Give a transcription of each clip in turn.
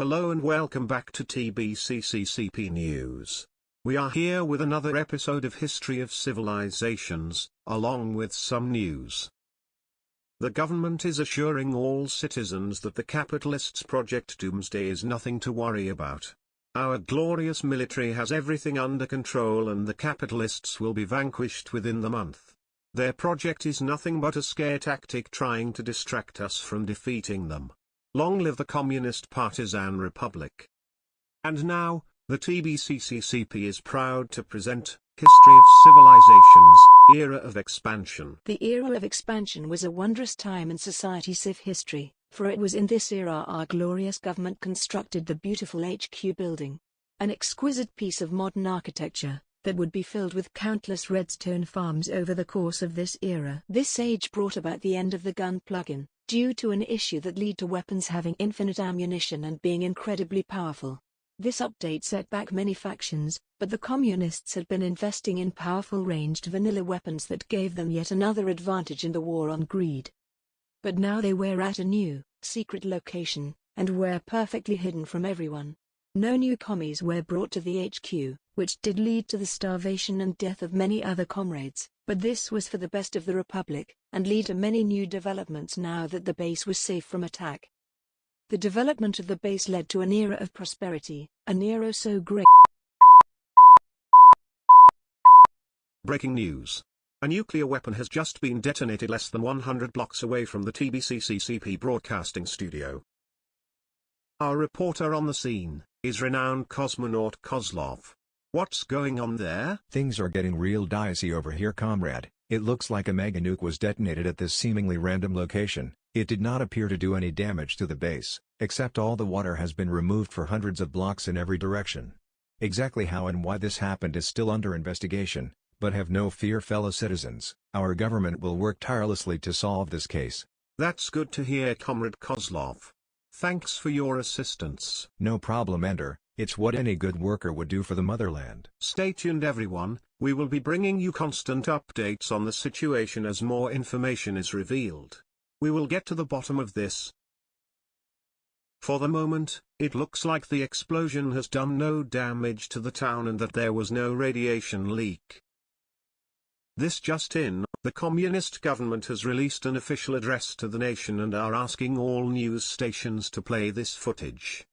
Hello and welcome back to TB CCCP News. We are here with another episode of History of Civilizations, along with some news. The government is assuring all citizens that the capitalists' Project Doomsday is nothing to worry about. Our glorious military has everything under control and the capitalists will be vanquished within the month. Their project is nothing but a scare tactic trying to distract us from defeating them. Long live the Communist Partisan Republic. And now, the TB CCCP is proud to present History of Civilizations, Era of Expansion. The era of expansion was a wondrous time in society's civ history, for it was in this era our glorious government constructed the beautiful HQ building. An exquisite piece of modern architecture, that would be filled with countless redstone farms over the course of this era. This age brought about the end of the gun plug-in, due to an issue that led to weapons having infinite ammunition and being incredibly powerful. This update set back many factions, but the communists had been investing in powerful ranged vanilla weapons that gave them yet another advantage in the war on greed. But now they were at a new, secret location, and were perfectly hidden from everyone. No new commies were brought to the HQ, which did lead to the starvation and death of many other comrades, but this was for the best of the Republic, and lead to many new developments now that the base was safe from attack. The development of the base led to an era of prosperity, an era so great. Breaking news. A nuclear weapon has just been detonated less than 100 blocks away from the TB CCCP broadcasting studio. Our reporter on the scene is renowned cosmonaut Kozlov. What's going on there? Things are getting real dicey over here, comrade. It looks like a mega nuke was detonated at this seemingly random location. It did not appear to do any damage to the base, except all the water has been removed for hundreds of blocks in every direction. Exactly how and why this happened is still under investigation, but have no fear, fellow citizens. Our government will work tirelessly to solve this case. That's good to hear, Comrade Kozlov. Thanks for your assistance. No problem, Ender. It's what any good worker would do for the motherland. Stay tuned, everyone. We will be bringing you constant updates on the situation as more information is revealed. We will get to the bottom of this. For the moment, it looks like the explosion has done no damage to the town and that there was no radiation leak. This just in, the communist government has released an official address to the nation and are asking all news stations to play this footage.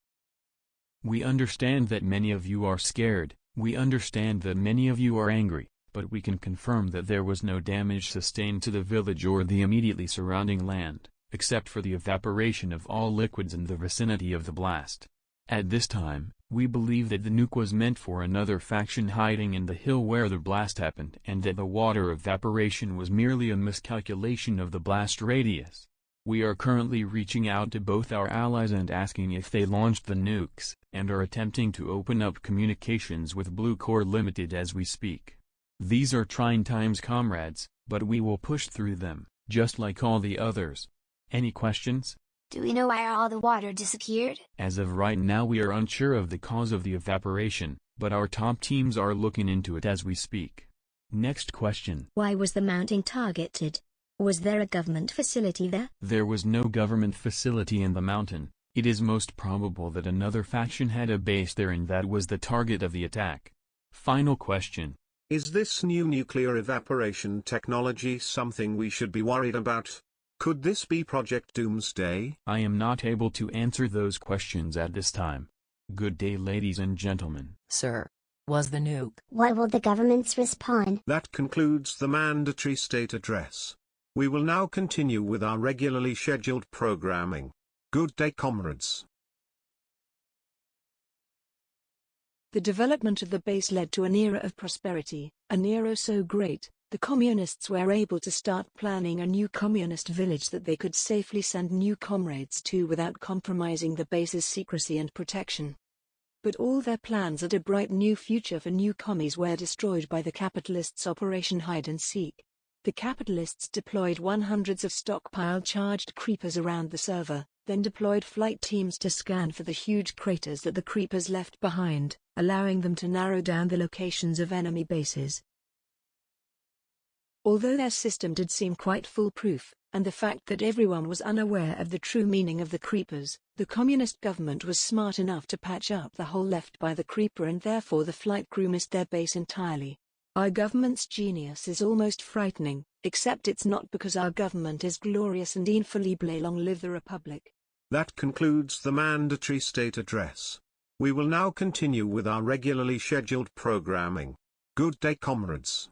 We understand that many of you are scared, we understand that many of you are angry, but we can confirm that there was no damage sustained to the village or the immediately surrounding land, except for the evaporation of all liquids in the vicinity of the blast. At this time, we believe that the nuke was meant for another faction hiding in the hill where the blast happened and that the water evaporation was merely a miscalculation of the blast radius. We are currently reaching out to both our allies and asking if they launched the nukes, and are attempting to open up communications with Blue Corps Limited as we speak. These are trying times, comrades, but we will push through them, just like all the others. Any questions? Do we know why all the water disappeared? As of right now we are unsure of the cause of the evaporation, but our top teams are looking into it as we speak. Next question. Why was the mounting targeted? Was there a government facility there? There was no government facility in the mountain. It is most probable that another faction had a base there and that was the target of the attack. Final question. Is this new nuclear evaporation technology something we should be worried about? Could this be Project Doomsday? I am not able to answer those questions at this time. Good day, ladies and gentlemen. Sir, was the nuke? What will the governments respond? That concludes the mandatory state address. We will now continue with our regularly scheduled programming. Good day, comrades. The development of the base led to an era of prosperity, an era so great, the communists were able to start planning a new communist village that they could safely send new comrades to without compromising the base's secrecy and protection. But all their plans at a bright new future for new commies were destroyed by the capitalists' Operation Hide and Seek. The capitalists deployed hundreds of stockpile charged creepers around the server, then deployed flight teams to scan for the huge craters that the creepers left behind, allowing them to narrow down the locations of enemy bases. Although their system did seem quite foolproof, and the fact that everyone was unaware of the true meaning of the creepers. The communist government was smart enough to patch up the hole left by the creeper, and therefore the flight crew missed their base entirely. Our government's genius is almost frightening, except it's not, because our government is glorious and infallible. Long live the Republic. That concludes the mandatory state address. We will now continue with our regularly scheduled programming. Good day, comrades.